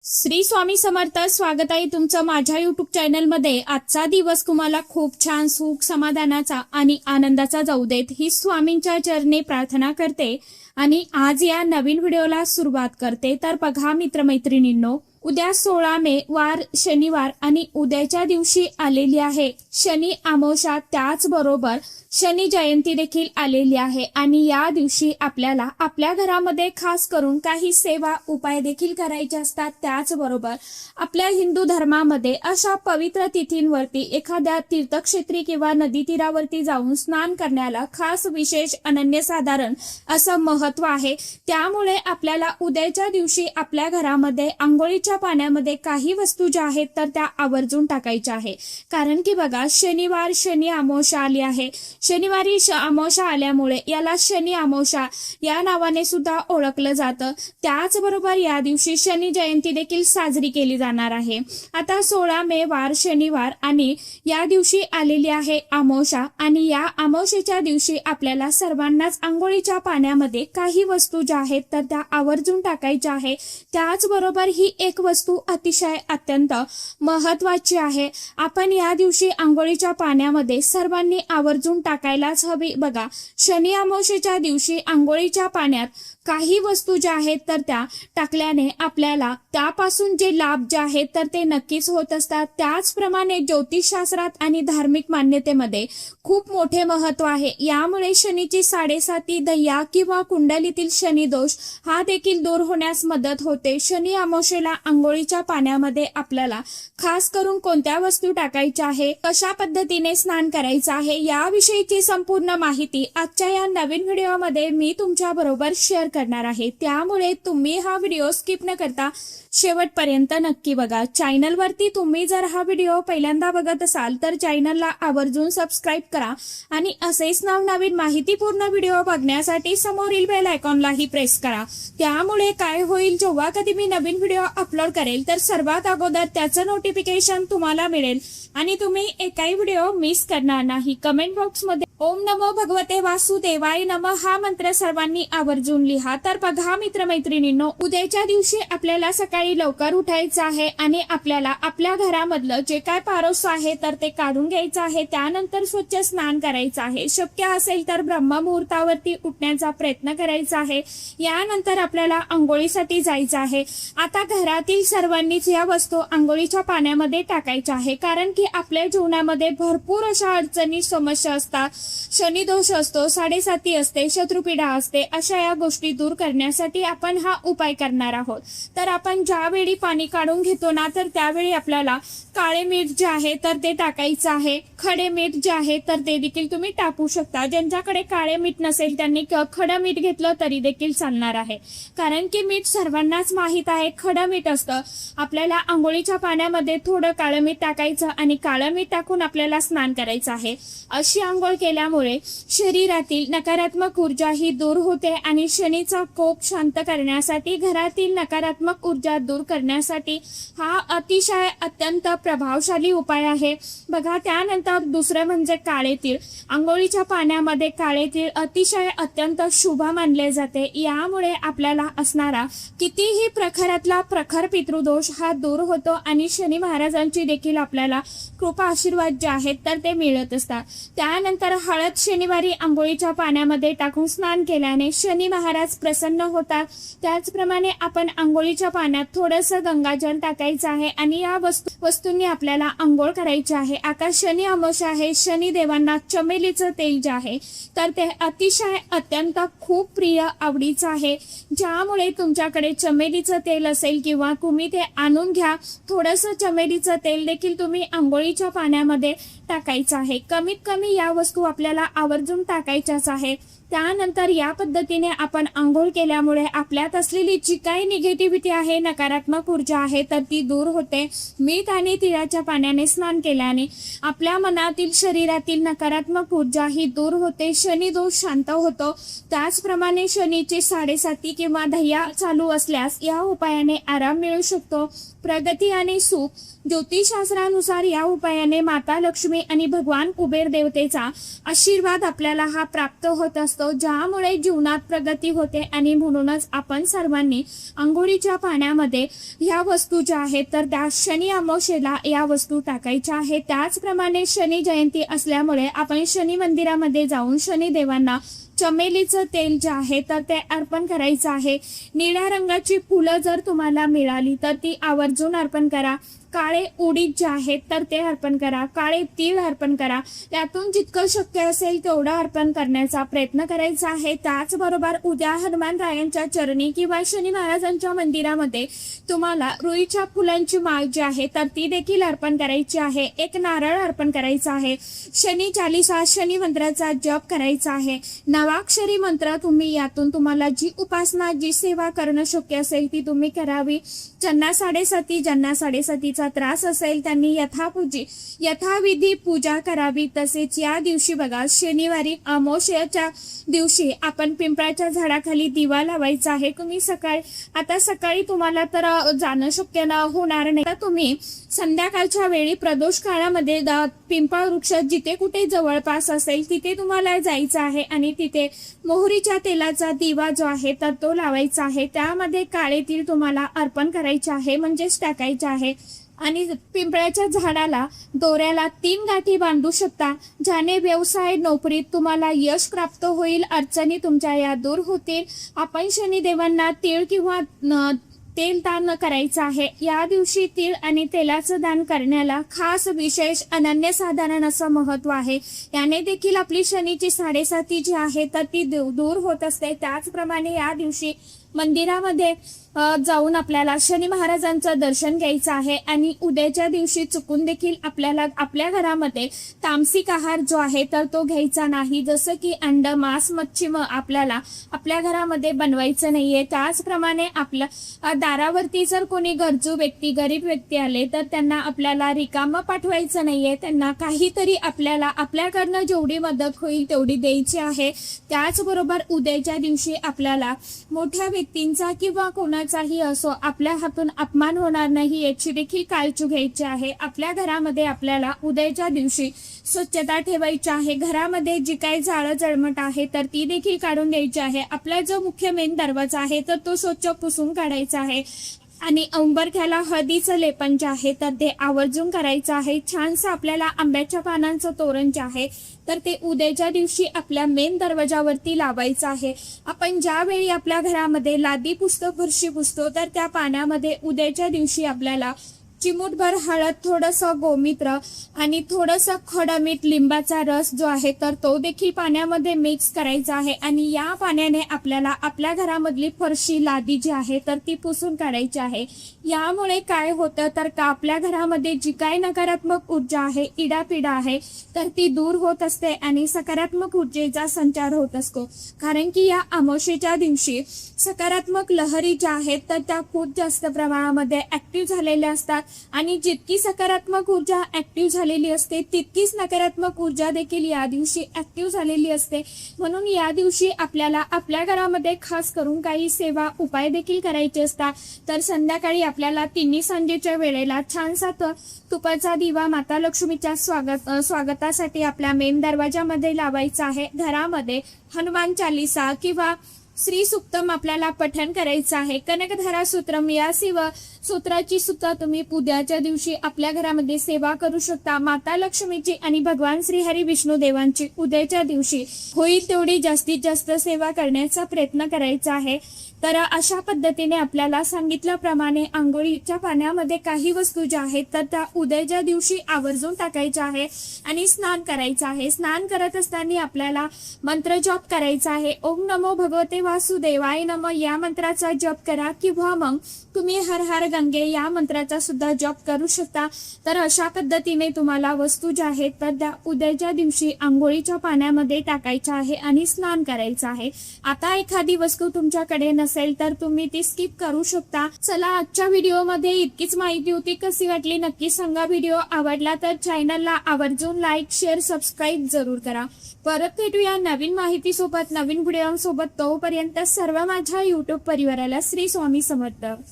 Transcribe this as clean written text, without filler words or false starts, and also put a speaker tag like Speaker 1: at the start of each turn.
Speaker 1: श्री स्वामी समर्थ. स्वागत आहे तुमचं माझ्या युट्यूब चॅनलमध्ये. आजचा दिवस तुम्हाला खूप छान सुख समाधानाचा आणि आनंदाचा जाऊ देत ही स्वामींच्या चरणी प्रार्थना करते आणि आज या नवीन व्हिडिओला सुरुवात करते. तर बघा मित्रमैत्रिणींनो, उद्या 16 मे वार शनिवार आणि उद्याच्या दिवशी आलेली आहे शनी अमावस्या. त्याचबरोबर शनी जयंती देखील आलेली आहे आणि या दिवशी आपल्याला आपल्या घरामध्ये खास करून काही सेवा उपाय देखील करायचे असतात. त्याचबरोबर आपल्या हिंदू धर्मामध्ये अशा पवित्र तिथींवरती एखाद्या तीर्थक्षेत्री किंवा नदी तीरावरती जाऊन स्नान करण्याला खास विशेष अनन्यसाधारण असं महत्व आहे. त्यामुळे आपल्याला उद्याच्या दिवशी आपल्या घरामध्ये आंघोळीच्या पाण्यामध्ये काही वस्तू ज्या आहेत तर त्या आवर्जून टाकायच्या आहे. कारण की बघा, शनिवार शनी अमावस्या आली आहे. शनिवारी अमावस्या आल्यामुळे याला शनी अमावस्या या नावाने सुद्धा ओळखलं जातं. त्याचबरोबर या दिवशी शनी जयंती देखील साजरी केली जाणार आहे. आता 16 मे वार शनिवार आणि या दिवशी आलेली आहे अमावस्या आणि या अमावस्येच्या दिवशी आपल्याला सर्वांनाच आंघोळीच्या पाण्यामध्ये काही वस्तू ज्या आहेत तर त्या आवर्जून टाकायच्या आहे. त्याचबरोबर ही एक वस्तू अतिशय अत्यंत महत्वाची आहे. आपण या दिवशी आंघोळीच्या पाण्यामध्ये सर्वांनी आवर्जून टाकायलाच हवी. बघा, शनी अमावस्येच्या दिवशी आंघोळीच्या पाण्यात काही वस्तू ज्या आहेत तर त्या टाकल्याने आपल्याला त्यापासून जे लाभ जे आहेत तर ते नक्कीच होत असतात. त्याचप्रमाणे ज्योतिषशास्त्रात आणि धार्मिक मान्यतेमध्ये खूप मोठे महत्व आहे. यामुळे शनीची 7.5 दह्या किंवा कुंडलीतील शनी दोष हा देखील दूर होण्यास मदत होते. शनी अमावस्येला आंघोळीच्या पाण्यामध्ये आपल्याला खास करून कोणत्या वस्तू टाकायच्या आहे, कशा पद्धतीने स्नान करायचं आहे याविषयीची संपूर्ण माहिती आजच्या या नवीन व्हिडिओमध्ये मी तुमच्या बरोबर शेअर करणार आहे. त्यामुळे तुम्ही हा व्हिडिओ स्किप न करता शेवटपर्यंत नक्की बघा. चॅनलवरती तुम्ही जर हा व्हिडिओ पहिल्यांदा बघत असाल तर चॅनलला आवर्जून सबस्क्राईब करा आणि असेच नवनवीन माहितीपूर्ण व्हिडिओ बघण्यासाठी समोरील बेल आयकॉनलाही प्रेस करा. त्यामुळे काय होईल, जेव्हा कधी मी नवीन व्हिडिओ अपलोड करेल तर सर्वात अगोदर त्याचं नोटिफिकेशन तुम्हाला मिळेल आणि तुम्ही एकही व्हिडिओ मिस करणार नाही. कमेंट बॉक्समध्ये ओम नमो भगवते वासुदेवाय नमः हा मंत्र सर्वांनी आवर्जून लिहा. तर बघा मित्रमैत्रिणींनो, उद्याच्या दिवशी आपल्याला सकाळी लवकर उठायचं आहे आणि आपल्याला आपल्या घरामधलं जे काय पारोस आहे तर ते काढून घ्यायचं आहे. त्यानंतर स्वच्छ स्नान करायचं आहे. शक्य असेल तर ब्रह्ममुहूर्तावरती उठण्याचा प्रयत्न करायचा आहे. यानंतर आपल्याला आंघोळीसाठी जायचं आहे. आता घरातील सर्वांनीच या वस्तू आंघोळीच्या पाण्यामध्ये टाकायच्या आहे. कारण की आपल्या जीवनामध्ये भरपूर अशा अडचणी समस्या असतात. शनिदोष असतो, 7.5 असते, शत्रुपीडा असते. अशा या गोष्टी दूर करण्यासाठी आपण हा उपाय करणार आहोत. तर आपण ज्यावेळी पाणी काढून घेतो ना तर त्यावेळी आपल्याला काळे मीठ जे आहे तर ते टाकायचं आहे. खडे मीठ जे आहे तर ते देखील तुम्ही टाकू शकता. ज्यांच्याकडे काळे मीठ नसेल त्यांनी खडं मीठ घेतलं तरी देखील चालणार आहे. कारण की मीठ सर्वांनाच माहित आहे खडं मीठ असतं. आपल्याला आंघोळीच्या पाण्यामध्ये थोडं काळं मीठ टाकायचं आणि काळं मीठ टाकून आपल्याला स्नान करायचं आहे. अशी आंघोळ केल्यामुळे शरीरातील नकारात्मक ऊर्जा ही दूर होते आणि शनीचा कोप शांत करण्यासाठी, घरातील नकारात्मक ऊर्जा दूर करण्यासाठी हा अतिशय अत्यंत प्रभावशाली उपाय आहे. बघा, त्यानंतर दुसरं म्हणजे काळे तीळ. आंघोळीच्या पाण्यामध्ये काळे तीळ अतिशय अत्यंत शुभ मानले जाते. यामुळे आपल्याला असणारा कितीही प्रखरातला प्रखर पितृदोष हा दूर होतो आणि शनी महाराजांची देखील आपल्याला कृपा आशीर्वाद जे आहेत तर ते मिळत असतात. त्यानंतर हळद शनिवारी आंघोळीच्या पाण्यामध्ये टाकून स्नान केल्याने शनी महाराज प्रसन्न होतात. त्याचप्रमाणे आपण आंघोळीच्या पाण्यात थोडंसं गंगाजल टाकायचं आहे आणि या वस्तूंनी आपल्याला आंघोळ करायची आहे. आता शनी अमावस्या आहे. शनी देवांना चमेलीचं तेल जे आहे तर ते अतिशय अत्यंत खूप प्रिय आवडीचं आहे. ज्यामुळे तुमच्याकडे चमेलीचं तेल असेल किंवा तुम्ही ते आणून घ्या. थोडंसं चमेलीचं तेल देखील तुम्ही आंघोळीच्या पाण्यामध्ये टाकायचं आहे. कमीत कमी या वस्तू आपल्याला आवर्जून टाकायच्याच आहे. त्यानंतर या पद्धतीने आपण आंघोळ केल्यामुळे आपल्यात असलेली जी काही निगेटिव्हिटी आहे, नकारात्मक ऊर्जा आहे तर ती दूर होते. मीठ आणि तिळाच्या पाण्याने स्नान केल्याने आपल्या मनातील, शरीरातील नकारात्मक ऊर्जा ही दूर होते. शनी दोष शांत होतो. त्याचप्रमाणे शनीची 7.5 किंवा दह्या चालू असल्यास या उपायाने आराम मिळू शकतो. प्रगती आणि सुख. ज्योतिषशास्त्रानुसार या उपायाने माता लक्ष्मी आणि भगवान कुबेर देवतेचा आशीर्वाद आपल्याला हा प्राप्त होत असतो. असतो, ज्यामुळे जीवनात प्रगती होते आणि म्हणूनच आपण सर्वांनी अंघोळीच्या पाण्यामध्ये ह्या वस्तू ज्या आहेत तर त्या शनी अमावस्येला या वस्तू टाकायच्या आहेत. त्याचप्रमाणे शनी जयंती असल्यामुळे आपण शनी मंदिरामध्ये जाऊन शनी देवांना चमेलीचं तेल जे आहे तर ते अर्पण करायचं आहे. निळ्या रंगाची फुलं जर तुम्हाला मिळाली तर ती आवर्जून अर्पण करा. काळे उडीद जे आहेत तर ते अर्पण करा. काळे तीळ अर्पण करा. त्यातून जितकं शक्य असेल तेवढं अर्पण करण्याचा प्रयत्न करायचा आहे. त्याचबरोबर उद्या हनुमान रायांच्या चरणी किंवा शनी महाराजांच्या मंदिरामध्ये तुम्हाला रुईच्या फुलांची माळ जी आहे तर ती देखील अर्पण करायची आहे. एक नारळ अर्पण करायचा आहे. शनी चालीसा शनी मंत्राचा जप करायचा आहे. नवाक्षरी मंत्र तुम्ही यातून तुम्हाला जी उपासना जी सेवा करणं शक्य असेल ती तुम्ही करावी. ज्यांना साडेसातीचा त्रास असेल त्यांनी यथाविधी पूजा करावी. तसेच या दिवशी बघा शनिवारी अमावस्येच्या दिवशी आपण पिंपळाच्या झाडाखाली दिवा लावायचा आहे. तुम्ही सकाळी तुम्हाला तर जाणं शक्य होणार नाही, तर तुम्ही संध्याकाळच्या वेळी प्रदोष काळामध्ये पिंपळ वृक्ष जिथे कुठे जवळपास असेल तिथे तुम्हाला जायचं आहे आणि तिथे मोहरीच्या तेलाचा दिवा जो आहे तर तो लावायचा आहे. त्यामध्ये काळे तीळ तुम्हाला अर्पण करायचे आहे, म्हणजेच टाकायचे आहे. आणि पिंपळाच्या झाडाला दोऱ्याला 3 गाठी बांधू शकता, ज्याने व्यवसाय नोकरीत तुम्हाला यश प्राप्त होईल. अडचणी तुमच्या या दूर होतील. आपण शनिदेवांना तीळ किंवा तेल दान करायचं आहे. या दिवशी तीळ आणि तेलाचं दान करण्याला खास विशेष अनन्यसाधारण असं महत्व आहे. याने देखील आपली शनीची साडेसाती जी आहे तर ती दूर होत असते. त्याचप्रमाणे या दिवशी मंदिरामध्ये जाऊन आपल्याला शनी महाराजांचं दर्शन घ्यायचं आहे. आणि उद्याच्या दिवशी चुकून देखील आपल्याला आपल्या घरामध्ये तामसिक आहार जो आहे तर तो घ्यायचा नाही, जसं की अंड मांस मच्छी आपल्याला आपल्या घरामध्ये बनवायचं नाहीये. त्याचप्रमाणे आपल्या दारावरती जर कोणी गरजू व्यक्ती गरीब व्यक्ती आले तर त्यांना आपल्याला रिकामं पाठवायचं नाहीये. त्यांना काहीतरी आपल्याला आपल्याकडनं जेवढी मदत होईल तेवढी द्यायची आहे. त्याचबरोबर उद्याच्या दिवशी आपल्याला मोठ्या व्यक्तींचा किंवा कोणाचाही असो आपल्या हातून अपमान होणार नाही याची देखील काळजी घ्यायची आहे. आपल्या घरामध्ये आपल्याला उद्याच्या दिवशी स्वच्छता ठेवायची आहे. घरामध्ये जी काही जाळं जळमट आहे तर ती देखील काढून द्यायची आहे. आपला जो मुख्य मेन दरवाजा आहे तर तो स्वच्छ पुसून काढायचा आहे. आणि उंबरठ्याला हळदीचं लेपन जे आहे तर ते आवर्जून करायचं आहे. छानसं आपल्याला आंब्याच्या पानांचं तोरण जे आहे तर ते उद्याच्या दिवशी आपल्या मेन दरवाजावरती लावायचं आहे. आपण ज्यावेळी आपल्या घरामध्ये लादी पुसतो फरशी पुसतो तर त्या पाण्यामध्ये उद्याच्या दिवशी आपल्याला चिमूटभर हळद, थोडंसं गोमित्र आणि थोडंसं खडमीठ लिंबाचा रस जो आहे तर तो देखील पाण्यामध्ये मिक्स करायचा आहे. आणि या पाण्याने आपल्याला आपल्या घरामधली फरशी लादी जी आहे तर ती पुसून काढायची आहे. यामुळे काय होतं तर का आपल्या घरामध्ये जी काही नकारात्मक ऊर्जा आहे इडापिडा आहे तर ती दूर होत असते आणि सकारात्मक ऊर्जेचा संचार होत असतो. कारण की या अमावस्येच्या दिवशी सकारात्मक लहरी ज्या आहेत तर त्या खूप जास्त प्रमाणामध्ये ऍक्टिव्ह झालेल्या असतात. आणि जितकी सकारात्मक ऊर्जा ऍक्टिव्ह झालेली असते तितकीच नकारात्मक ऊर्जा देखील या दिवशी ऍक्टिव्ह झालेली असते. म्हणून या दिवशी आपल्याला आपल्या घरामध्ये खास करून काही सेवा उपाय देखील करायचे असतात. तर संध्याकाळी आपल्याला तिन्ही सांजेच्या वेळेला छानसा तुपाचा दिवा माता लक्ष्मीच्या स्वागतासाठी आपल्या मेन दरवाजामध्ये लावायचा आहे. घरामध्ये हनुमान चालीसा किंवा श्री सुक्तम आपल्याला पठण करायचं आहे. कनकधारा सूत्रम या सूत्राची सुद्धा तुम्ही उद्याच्या दिवशी आपल्या घरामध्ये सेवा करू शकता. माता लक्ष्मीची आणि भगवान श्री हरी विष्णू देवांची उद्याच्या दिवशी होईल तेवढी जास्तीत जास्त सेवा करण्याचा प्रयत्न करायचा आहे. तर अशा पद्धतीने आपल्याला सांगितल्याप्रमाणे आंघोळीच्या पाण्यामध्ये काही वस्तू ज्या आहेत तर त्या उद्याच्या दिवशी आवर्जून टाकायच्या आहे आणि स्नान करायचं आहे. स्नान करत असताना आपल्याला मंत्र जप करायचा आहे. ओम नमो भगवते वासुदेवाय नमः या मंत्राचा जप करा किंवा मग तुम्ही हर हर गंगे या मंत्राचा सुद्धा जप करू शकता. तर अशा पद्धतीने तुम्हाला वस्तू ज्या आहेत तर त्या उद्याच्या दिवशी आंघोळीच्या पाण्यामध्ये टाकायच्या आहे आणि स्नान करायचं आहे. आता एखादी वस्तू तुमच्याकडे नसेल तर तुम्ही ती स्किप करू शकता. चला आजच्या व्हिडिओमध्ये इतकीच माहिती होती. कशी वाटली नक्की सांगा. व्हिडिओ आवडला तर चॅनलला आवर्जून लाईक शेअर सबस्क्राईब जरूर करा. परत भेटूया नवीन माहिती सोबत नवीन व्हिडिओ सोबत. तोपर्यंत सर्व माझ्या युट्यूब परिवाराला श्री स्वामी समर्थ.